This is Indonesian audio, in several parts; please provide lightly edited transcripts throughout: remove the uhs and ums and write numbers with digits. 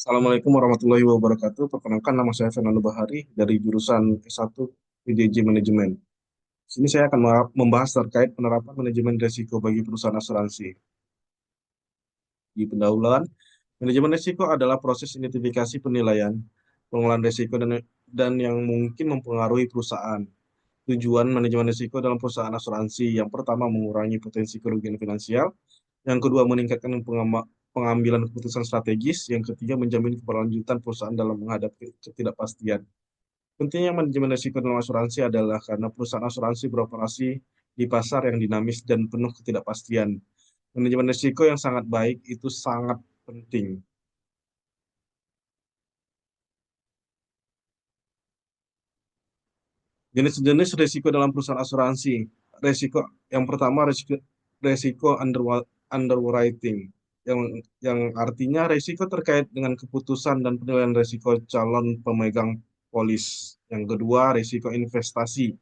Assalamualaikum warahmatullahi wabarakatuh. Perkenalkan, nama saya Fernando Bahari dari jurusan S1 PJJ Manajemen. Di sini saya akan membahas terkait penerapan manajemen risiko bagi perusahaan asuransi. Di pendahuluan, manajemen risiko adalah proses identifikasi penilaian, pengelolaan risiko dan yang mungkin mempengaruhi perusahaan. Tujuan manajemen risiko dalam perusahaan asuransi yang pertama mengurangi potensi kerugian finansial, yang kedua meningkatkan pengambilan keputusan strategis, yang ketiga menjamin keberlanjutan perusahaan dalam menghadapi ketidakpastian. Pentingnya manajemen risiko dalam asuransi adalah karena perusahaan asuransi beroperasi di pasar yang dinamis dan penuh ketidakpastian. Manajemen risiko yang sangat baik itu sangat penting. Jenis-jenis risiko dalam perusahaan asuransi. Risiko yang pertama risiko underwriting yang artinya risiko terkait dengan keputusan dan penilaian risiko calon pemegang polis. Yang kedua, risiko investasi.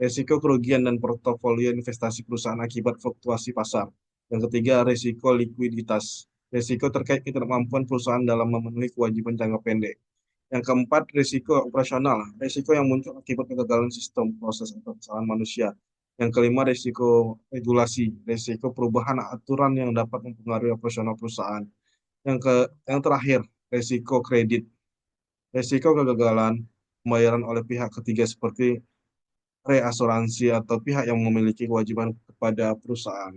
Risiko kerugian dan portofolio investasi perusahaan akibat fluktuasi pasar. Yang ketiga, risiko likuiditas. Risiko terkait ketidakmampuan perusahaan dalam memenuhi kewajiban jangka pendek. Yang keempat, risiko operasional. Risiko yang muncul akibat kegagalan sistem, proses, atau kesalahan manusia. Yang kelima, risiko regulasi. Risiko perubahan aturan yang dapat mempengaruhi operasional perusahaan. Yang terakhir, risiko kredit. Risiko kegagalan pembayaran oleh pihak ketiga seperti reasuransi atau pihak yang memiliki kewajiban kepada perusahaan.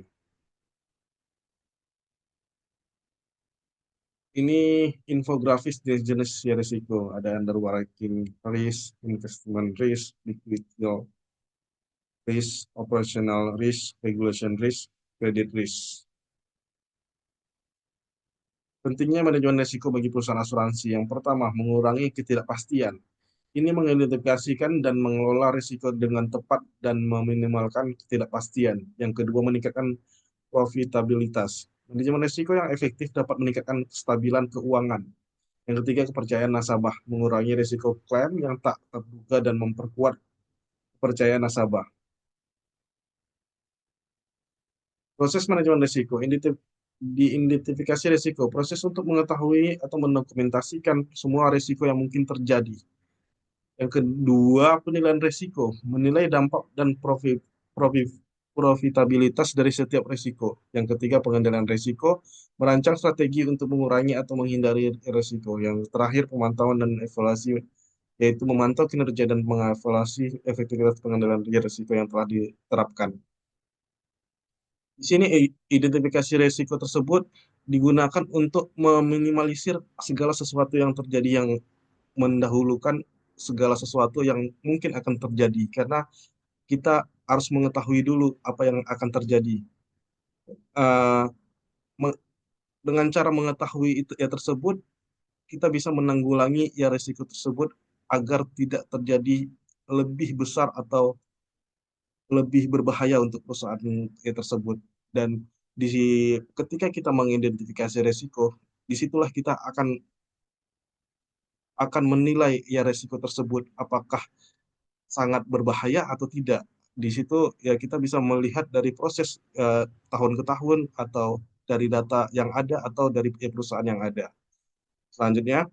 Ini infografis jenis risiko. Ada underwriting risk, investment risk, liquidity risk, operational risk, regulation risk, credit risk. Pentingnya manajemen risiko bagi perusahaan asuransi. Yang pertama, mengurangi ketidakpastian. Ini mengidentifikasikan dan mengelola risiko dengan tepat dan meminimalkan ketidakpastian. Yang kedua, meningkatkan profitabilitas. Manajemen risiko yang efektif dapat meningkatkan kestabilan keuangan. Yang ketiga, kepercayaan nasabah. Mengurangi risiko klaim yang tak terduga dan memperkuat kepercayaan nasabah. Proses manajemen risiko, diidentifikasi risiko, proses untuk mengetahui atau mendokumentasikan semua risiko yang mungkin terjadi. Yang kedua, penilaian risiko, menilai dampak dan profitabilitas dari setiap risiko. Yang ketiga, pengendalian risiko, merancang strategi untuk mengurangi atau menghindari risiko. Yang terakhir, pemantauan dan evaluasi, yaitu memantau kinerja dan mengevaluasi efektivitas pengendalian risiko yang telah diterapkan. Di sini identifikasi risiko tersebut digunakan untuk meminimalisir segala sesuatu yang terjadi, yang mendahulukan segala sesuatu yang mungkin akan terjadi, karena kita harus mengetahui dulu apa yang akan terjadi. Eh, me- dengan cara mengetahui itu ya tersebut, kita bisa menanggulangi ya risiko tersebut agar tidak terjadi lebih besar atau lebih berbahaya untuk perusahaan tersebut. Dan di ketika kita mengidentifikasi risiko, disitulah kita akan menilai ya risiko tersebut apakah sangat berbahaya atau tidak. Di situ ya kita bisa melihat dari proses tahun ke tahun, atau dari data yang ada, atau dari perusahaan yang ada. Selanjutnya,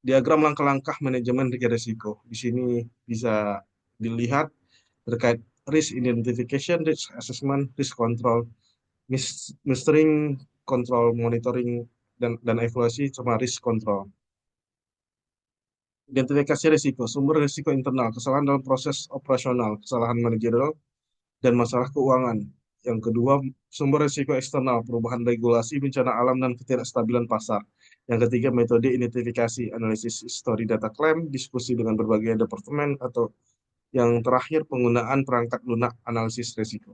diagram langkah-langkah manajemen risiko. Di sini bisa dilihat terkait risk identification, risk assessment, risk control, mastering, control monitoring, dan evaluasi, sama risk control. Identifikasi risiko, sumber risiko internal, kesalahan dalam proses operasional, kesalahan manajerial, dan masalah keuangan. Yang kedua, sumber risiko eksternal, perubahan regulasi, bencana alam, dan ketidakstabilan pasar. Yang ketiga, metode identifikasi, analisis histori data klaim, diskusi dengan berbagai departemen, atau yang terakhir, penggunaan perangkat lunak analisis risiko.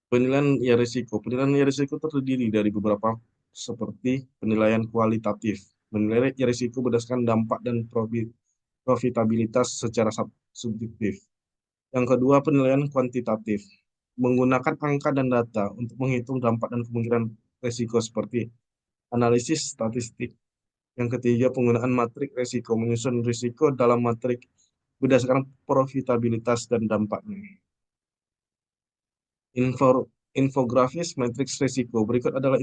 Penilaian ya risiko. Penilaian ya risiko terdiri dari beberapa, seperti penilaian kualitatif. Menilai ya risiko berdasarkan dampak dan profitabilitas secara subjektif. Yang kedua, penilaian kuantitatif. Menggunakan angka dan data untuk menghitung dampak dan kemungkinan risiko seperti analisis statistik. Yang ketiga, penggunaan matrik risiko. Menyusun risiko dalam matrik berdasarkan profitabilitas dan dampaknya. Infografis matriks risiko. Berikut adalah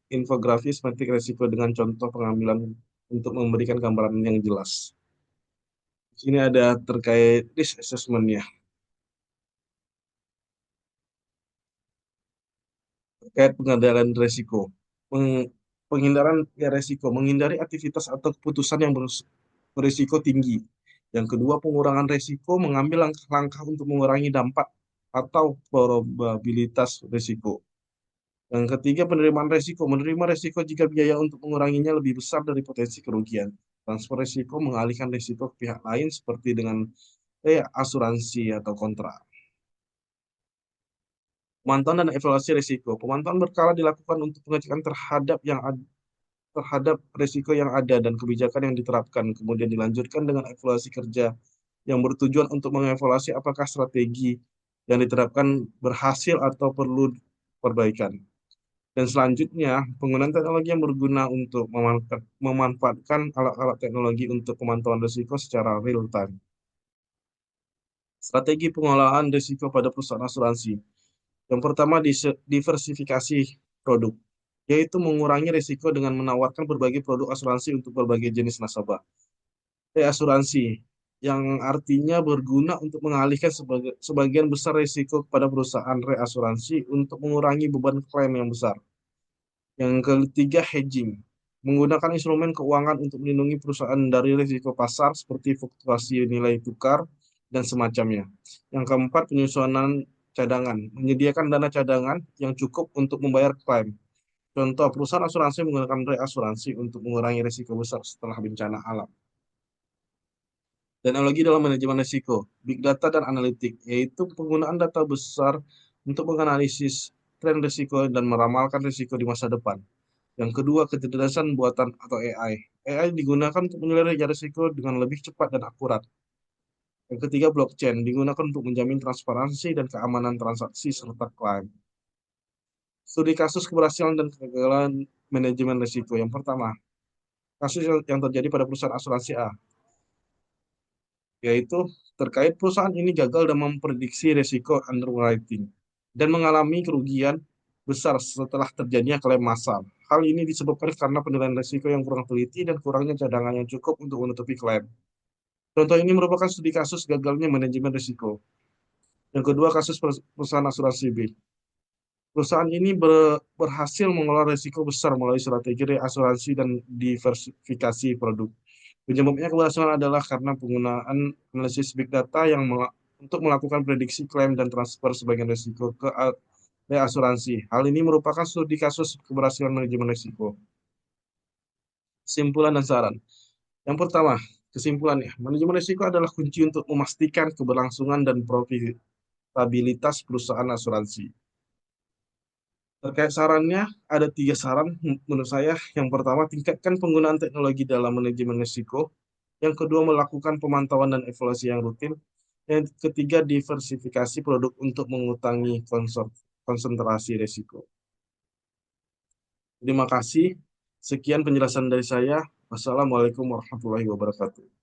infografis matriks risiko dengan contoh pengambilan untuk memberikan gambaran yang jelas. Di sini ada terkait risk assessment-nya, terkait pengendalian risiko. Penghindaran risiko, menghindari aktivitas atau keputusan yang berisiko tinggi. Yang kedua, pengurangan risiko, mengambil langkah-langkah untuk mengurangi dampak atau probabilitas risiko. Yang ketiga, penerimaan risiko. Menerima risiko jika biaya untuk menguranginya lebih besar dari potensi kerugian. Transfer risiko, mengalihkan risiko ke pihak lain seperti dengan asuransi atau kontrak. Pemantauan dan evaluasi risiko. Pemantauan berkala dilakukan untuk pengecekan terhadap risiko yang ada dan kebijakan yang diterapkan. Kemudian dilanjutkan dengan evaluasi kerja yang bertujuan untuk mengevaluasi apakah strategi yang diterapkan berhasil atau perlu perbaikan. Dan selanjutnya, penggunaan teknologi yang berguna untuk memanfaatkan alat-alat teknologi untuk pemantauan risiko secara real time. Strategi pengolahan risiko pada perusahaan asuransi. Yang pertama, diversifikasi produk, yaitu mengurangi risiko dengan menawarkan berbagai produk asuransi untuk berbagai jenis nasabah. Reasuransi, yang artinya berguna untuk mengalihkan sebagian besar risiko kepada perusahaan reasuransi untuk mengurangi beban klaim yang besar. Yang ketiga, hedging. Menggunakan instrumen keuangan untuk melindungi perusahaan dari risiko pasar seperti fluktuasi nilai tukar dan semacamnya. Yang keempat, penyusunan cadangan. Menyediakan dana cadangan yang cukup untuk membayar klaim. Contoh, perusahaan asuransi menggunakan reasuransi untuk mengurangi risiko besar setelah bencana alam. Teknologi dalam manajemen risiko, big data dan analitik, yaitu penggunaan data besar untuk menganalisis tren risiko dan meramalkan risiko di masa depan. Yang kedua, kecerdasan buatan atau AI. AI digunakan untuk menilai risiko dengan lebih cepat dan akurat. Yang ketiga, blockchain digunakan untuk menjamin transparansi dan keamanan transaksi serta klaim. Studi kasus keberhasilan dan kegagalan manajemen risiko. Yang pertama, kasus yang terjadi pada perusahaan asuransi A, yaitu terkait perusahaan ini gagal dalam memprediksi risiko underwriting dan mengalami kerugian besar setelah terjadinya klaim massal. Hal ini disebabkan karena penilaian risiko yang kurang teliti dan kurangnya cadangan yang cukup untuk menutupi klaim. Contoh ini merupakan studi kasus gagalnya manajemen risiko. Yang kedua, kasus perusahaan asuransi B. Perusahaan ini berhasil mengelola risiko besar melalui strategi reasuransi dan diversifikasi produk. Penyebabnya keberhasilan adalah karena penggunaan analisis big data yang untuk melakukan prediksi klaim dan transfer sebagian risiko ke reasuransi. Hal ini merupakan studi kasus keberhasilan manajemen risiko. Kesimpulan dan saran. Yang pertama, kesimpulannya, manajemen risiko adalah kunci untuk memastikan keberlangsungan dan profitabilitas perusahaan asuransi. Terkait sarannya, ada 3 saran menurut saya. Yang pertama, tingkatkan penggunaan teknologi dalam manajemen risiko. Yang kedua, melakukan pemantauan dan evaluasi yang rutin. Yang ketiga, diversifikasi produk untuk mengurangi konsentrasi risiko. Terima kasih. Sekian penjelasan dari saya. Wassalamualaikum warahmatullahi wabarakatuh.